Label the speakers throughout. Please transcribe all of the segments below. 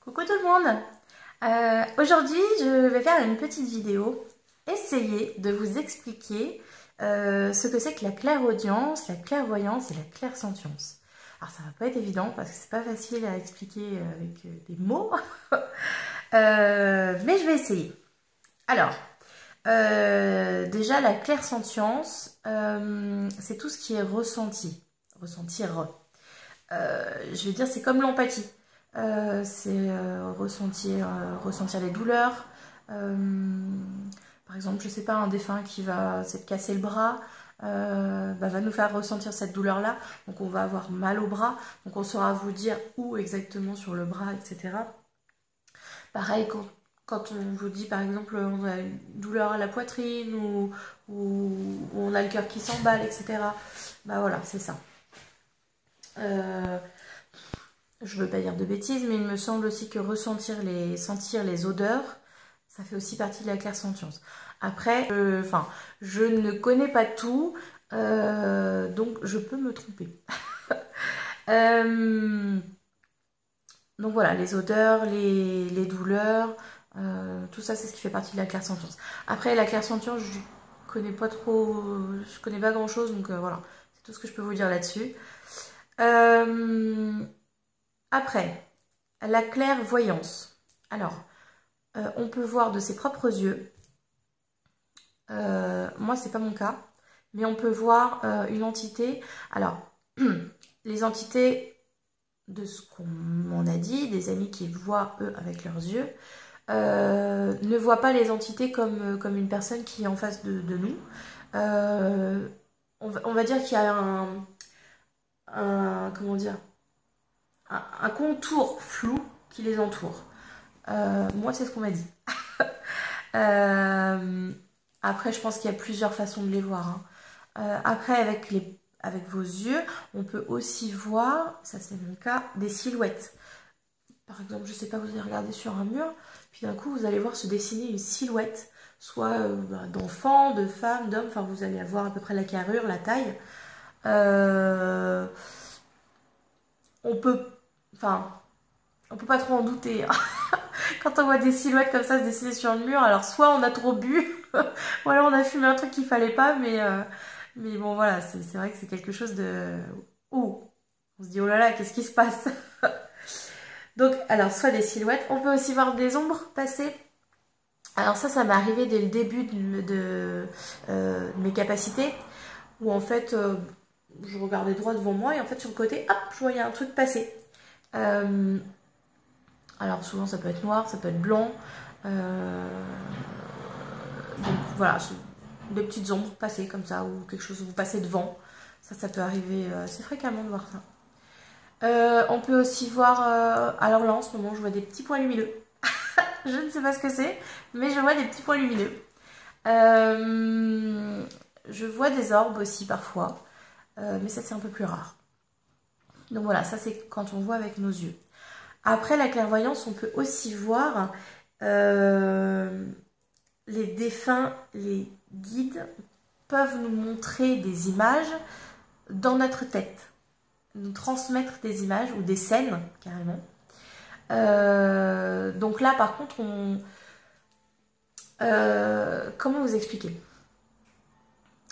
Speaker 1: Coucou tout le monde. Aujourd'hui je vais faire une petite vidéo, essayer de vous expliquer ce que c'est que la clairaudience, la clairvoyance et la clairsentience. Alors ça va pas être évident parce que c'est pas facile à expliquer avec des mots, mais je vais essayer. Alors, déjà la clairsentience, c'est tout ce qui est ressenti, ressentir. Je veux dire, c'est comme l'empathie. C'est ressentir les douleurs. Par exemple, je sais pas, un défunt qui va s'être cassé le bras, va nous faire ressentir cette douleur-là. Donc on va avoir mal au bras. Donc on saura vous dire où exactement sur le bras, etc. Pareil, quand on vous dit par exemple on a une douleur à la poitrine ou on a le cœur qui s'emballe, etc. Bah voilà, c'est ça. Je veux pas dire de bêtises, mais il me semble aussi que sentir les odeurs, ça fait aussi partie de la clairsentience. Après, je ne connais pas tout, donc je peux me tromper. Donc voilà, les odeurs, les douleurs, tout ça c'est ce qui fait partie de la clairsentience. Après, la clairsentience, je connais pas trop, je connais pas grand chose, donc voilà, c'est tout ce que je peux vous dire là-dessus. Après, la clairvoyance. Alors, on peut voir de ses propres yeux. Moi, c'est pas mon cas, mais on peut voir une entité. Alors, les entités de ce qu'on m'en a dit, des amis qui voient eux avec leurs yeux, ne voient pas les entités comme une personne qui est en face de nous. On va dire qu'il y a comment dire, un contour flou qui les entoure. Moi, c'est ce qu'on m'a dit. Après, je pense qu'il y a plusieurs façons de les voir. Hein. Après, avec vos yeux, on peut aussi voir, ça c'est mon cas, des silhouettes. Par exemple, je sais pas, vous allez regarder sur un mur, puis d'un coup, vous allez voir se dessiner une silhouette, soit d'enfants, de femmes, d'hommes, enfin, vous allez avoir à peu près la carrure, la taille. On peut pas trop en douter. Quand on voit des silhouettes comme ça se dessiner sur le mur, alors soit on a trop bu, ou alors on a fumé un truc qu'il fallait pas, mais bon voilà, c'est vrai que c'est quelque chose de... Ouh, on se dit oh là là, qu'est-ce qui se passe? Donc, alors, soit des silhouettes, on peut aussi voir des ombres passer. Alors ça m'est arrivé dès le début de mes capacités, où en fait, je regardais droit devant moi, et en fait sur le côté, hop, je voyais un truc passer. Alors souvent ça peut être noir, ça peut être blanc. Donc voilà, des petites ombres passer comme ça, ou quelque chose où vous passez devant. Ça peut arriver assez fréquemment de voir ça. On peut aussi voir, alors là en ce moment je vois des petits points lumineux. Je ne sais pas ce que c'est, mais je vois des petits points lumineux. Je vois des orbes aussi parfois, mais ça c'est un peu plus rare. Donc voilà, ça c'est quand on voit avec nos yeux. Après la clairvoyance, on peut aussi voir les défunts, les guides peuvent nous montrer des images dans notre tête, nous transmettre des images ou des scènes carrément. Donc là par contre, comment vous expliquer?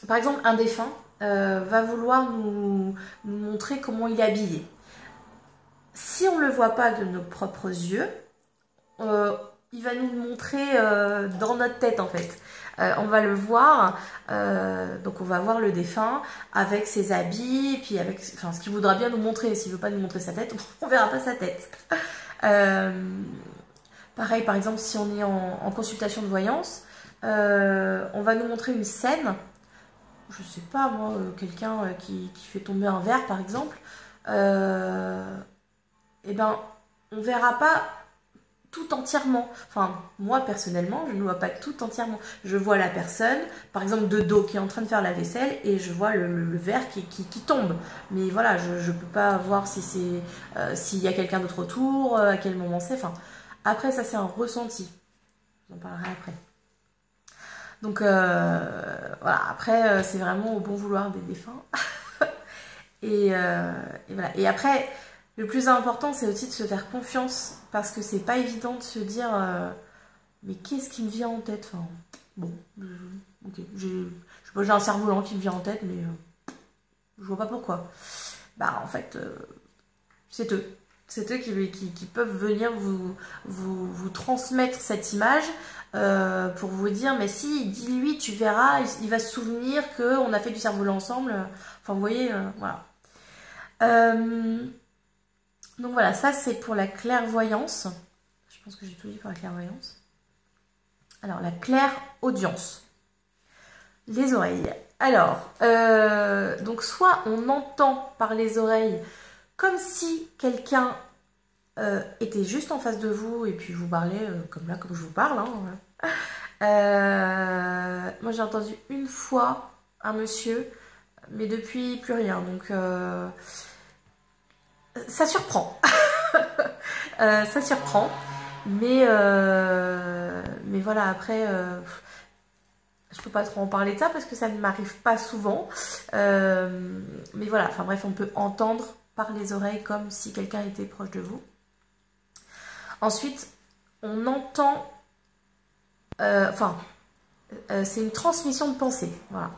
Speaker 1: Par exemple, un défunt va vouloir nous montrer comment il est habillé. Si on ne le voit pas de nos propres yeux, il va nous le montrer dans notre tête en fait. On va le voir, donc on va voir le défunt avec ses habits, puis avec ce qu'il voudra bien nous montrer. S'il ne veut pas nous montrer sa tête, on ne verra pas sa tête. Pareil, par exemple, si on est en consultation de voyance, on va nous montrer une scène. Je sais pas moi, quelqu'un qui fait tomber un verre par exemple. Eh ben, on verra pas tout entièrement. Enfin, moi personnellement, je ne vois pas tout entièrement. Je vois la personne, par exemple de dos, qui est en train de faire la vaisselle, et je vois le verre qui tombe. Mais voilà, je peux pas voir si c'est s'il y a quelqu'un d'autre autour, à quel moment c'est. Enfin, après, ça c'est un ressenti. J'en parlerai après. Donc voilà, après c'est vraiment au bon vouloir des défunts. Et voilà. Et après, Le plus important, c'est aussi de se faire confiance, parce que c'est pas évident de se dire mais qu'est-ce qui me vient en tête, enfin, bon, ok, j'ai un cerf-volant qui me vient en tête, mais je vois pas pourquoi. Bah en fait, c'est eux. C'est eux qui peuvent venir vous transmettre cette image pour vous dire, mais si, dis-lui, tu verras, il va se souvenir qu'on a fait du cerf-volant ensemble. Enfin, vous voyez, voilà. Donc voilà, ça c'est pour la clairvoyance. Je pense que j'ai tout dit pour la clairvoyance. Alors, la clairaudience. Les oreilles. Alors, donc soit on entend par les oreilles comme si quelqu'un était juste en face de vous et puis vous parlez comme là, comme je vous parle. Hein. Moi j'ai entendu une fois un monsieur, mais depuis plus rien. Donc ça surprend. Ça surprend. Mais voilà, après, je peux pas trop en parler de ça parce que ça ne m'arrive pas souvent. Mais voilà, enfin bref, on peut entendre par les oreilles comme si quelqu'un était proche de vous. Ensuite, on entend... c'est une transmission de pensée. Voilà.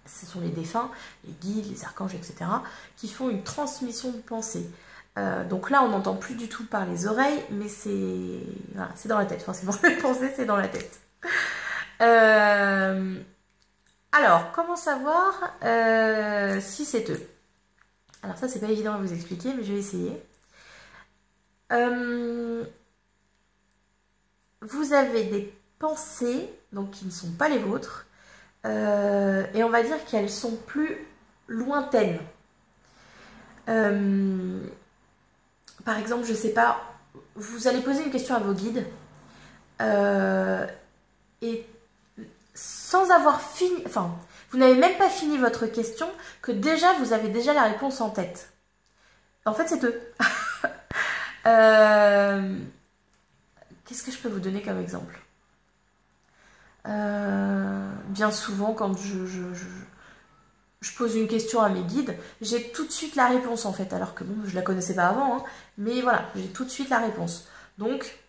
Speaker 1: Ce sont les défunts, les guides, les archanges, etc. qui font une transmission de pensée. Donc là, on n'entend plus du tout par les oreilles, mais c'est voilà, c'est dans la tête. Forcément, les pensées, c'est dans la tête. Alors, comment savoir si c'est eux? Alors ça, c'est pas évident à vous expliquer, mais je vais essayer. Vous avez des pensées, donc qui ne sont pas les vôtres, et on va dire qu'elles sont plus lointaines. Par exemple, je sais pas, vous allez poser une question à vos guides, et sans avoir fini, enfin, vous n'avez même pas fini votre question, que déjà, vous avez déjà la réponse en tête. En fait, c'est eux. Qu'est-ce que je peux vous donner comme exemple? Bien souvent, quand je pose une question à mes guides, j'ai tout de suite la réponse en fait, alors que bon, je la connaissais pas avant, hein, mais voilà, j'ai tout de suite la réponse. Donc,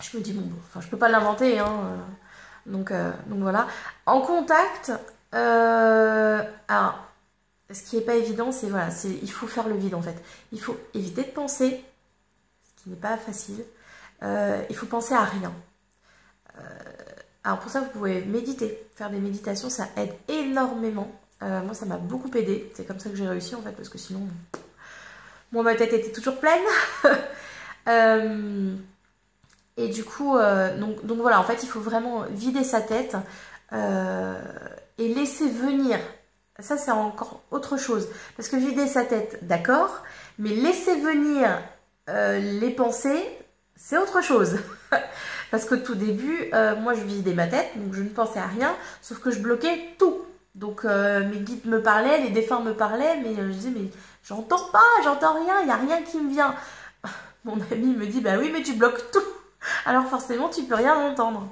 Speaker 1: je me dis, bon, enfin, je peux pas l'inventer, hein, donc voilà. En contact, alors, ce qui est pas évident, c'est voilà, il faut faire le vide en fait. Il faut éviter de penser, ce qui n'est pas facile. Il faut penser à rien. Alors pour ça, vous pouvez méditer, faire des méditations, ça aide énormément. Moi, ça m'a beaucoup aidé. C'est comme ça que j'ai réussi en fait, parce que sinon, moi, ma tête était toujours pleine. Et du coup, donc voilà, en fait, il faut vraiment vider sa tête et laisser venir. Ça, c'est encore autre chose. Parce que vider sa tête, d'accord, mais laisser venir les pensées, c'est autre chose. Parce qu'au tout début, moi, je vidais ma tête, donc je ne pensais à rien, sauf que je bloquais tout. Donc, mes guides me parlaient, les défunts me parlaient, mais je disais, mais j'entends pas, j'entends rien, il n'y a rien qui me vient. Mon ami me dit, bah oui, mais tu bloques tout. Alors forcément, tu peux rien entendre.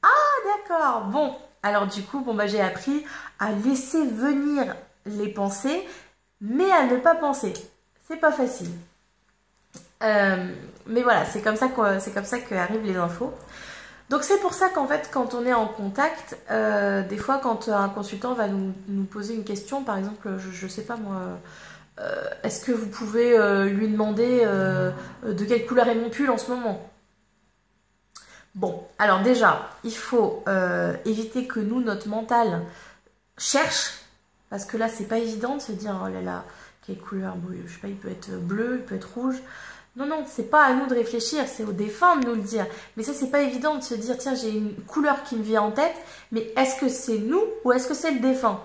Speaker 1: Ah, d'accord, bon. Alors du coup, bon, bah, j'ai appris à laisser venir les pensées, mais à ne pas penser. C'est pas facile. Mais voilà, c'est comme ça qu'arrivent les infos. Donc c'est pour ça qu'en fait, quand on est en contact, des fois, quand un consultant va nous poser une question, par exemple, je sais pas moi, est-ce que vous pouvez lui demander de quelle couleur est mon pull en ce moment? Bon, alors déjà, il faut éviter que nous, notre mental, cherche, parce que là, c'est pas évident de se dire, oh là là, quelle couleur, je sais pas, il peut être bleu, il peut être rouge. Non, non, c'est pas à nous de réfléchir, c'est aux défunts de nous le dire. Mais ça, c'est pas évident de se dire, tiens, j'ai une couleur qui me vient en tête, mais est-ce que c'est nous ou est-ce que c'est le défunt?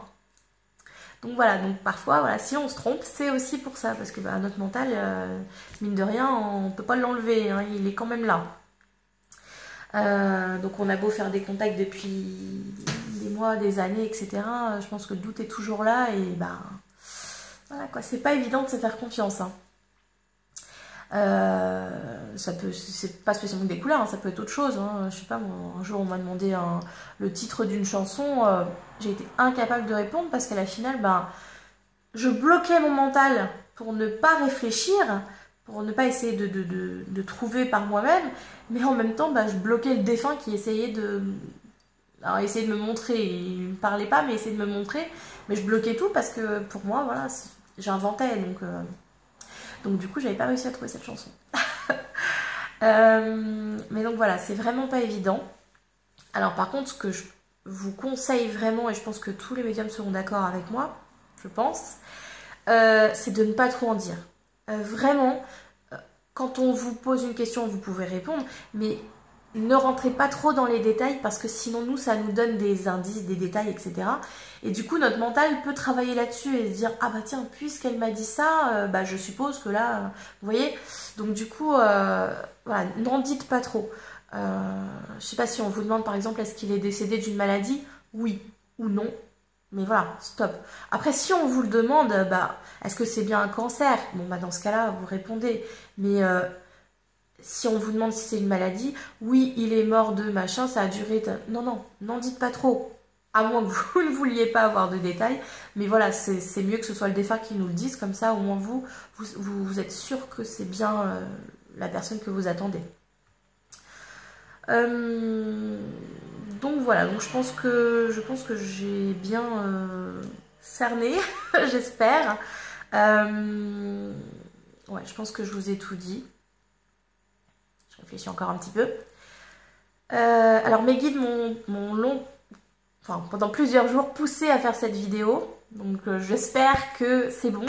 Speaker 1: Donc voilà, donc parfois, voilà, si on se trompe, c'est aussi pour ça, parce que bah, notre mental, mine de rien, on peut pas l'enlever, hein, il est quand même là. Donc on a beau faire des contacts depuis des mois, des années, etc. Je pense que le doute est toujours là et bah voilà quoi, c'est pas évident de se faire confiance. Hein. C'est pas spécialement des couleurs, hein, ça peut être autre chose. Hein. Je sais pas, moi, un jour on m'a demandé le titre d'une chanson, j'ai été incapable de répondre parce qu'à la finale, ben, je bloquais mon mental pour ne pas réfléchir, pour ne pas essayer de trouver par moi-même, mais en même temps, bah, je bloquais le défunt qui essayait alors, essayer de me montrer. Il ne me parlait pas, mais essayait de me montrer. Mais je bloquais tout parce que pour moi, voilà, j'inventais. Donc du coup, j'avais pas réussi à trouver cette chanson. Mais donc voilà, c'est vraiment pas évident. Alors par contre, ce que je vous conseille vraiment, et je pense que tous les médiums seront d'accord avec moi, je pense, c'est de ne pas trop en dire. Vraiment, quand on vous pose une question, vous pouvez répondre, mais ne rentrez pas trop dans les détails parce que sinon nous, ça nous donne des indices, des détails, etc. Et du coup, notre mental peut travailler là-dessus et se dire « Ah bah tiens, puisqu'elle m'a dit ça, bah, je suppose que là... Vous voyez? Donc du coup, voilà, n'en dites pas trop. Je sais pas si on vous demande par exemple, est-ce qu'il est décédé d'une maladie? Oui ou non. Mais voilà, stop. Après, si on vous le demande, bah, est-ce que c'est bien un cancer? Bon, bah dans ce cas-là, vous répondez. Mais... si on vous demande si c'est une maladie, oui, il est mort de machin, ça a duré... Non, non, n'en dites pas trop. À moins que vous ne vouliez pas avoir de détails. Mais voilà, c'est mieux que ce soit le défunt qui nous le dise. Comme ça, au moins vous êtes sûr que c'est bien la personne que vous attendez. Donc voilà, donc je pense que j'ai bien cerné, j'espère. Ouais, je pense que je vous ai tout dit. Je réfléchis encore un petit peu. Alors mes guides m'ont pendant plusieurs jours poussé à faire cette vidéo. Donc j'espère que c'est bon.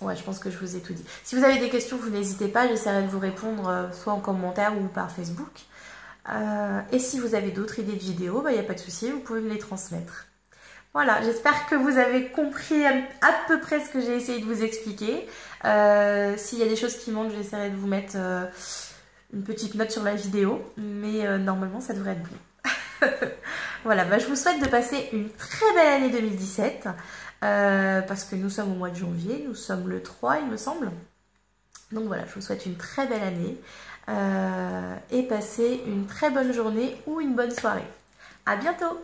Speaker 1: Ouais, je pense que je vous ai tout dit. Si vous avez des questions, vous n'hésitez pas. J'essaierai de vous répondre soit en commentaire ou par Facebook. Et si vous avez d'autres idées de vidéos, il n'y a pas de souci, vous pouvez me les transmettre. Voilà, j'espère que vous avez compris à peu près ce que j'ai essayé de vous expliquer. S'il y a des choses qui manquent, j'essaierai de vous mettre une petite note sur la vidéo. Mais normalement, ça devrait être bon. Voilà, bah, je vous souhaite de passer une très belle année 2017. Parce que nous sommes au mois de janvier, nous sommes le 3, il me semble. Donc voilà, je vous souhaite une très belle année. Et passez une très bonne journée ou une bonne soirée. À bientôt!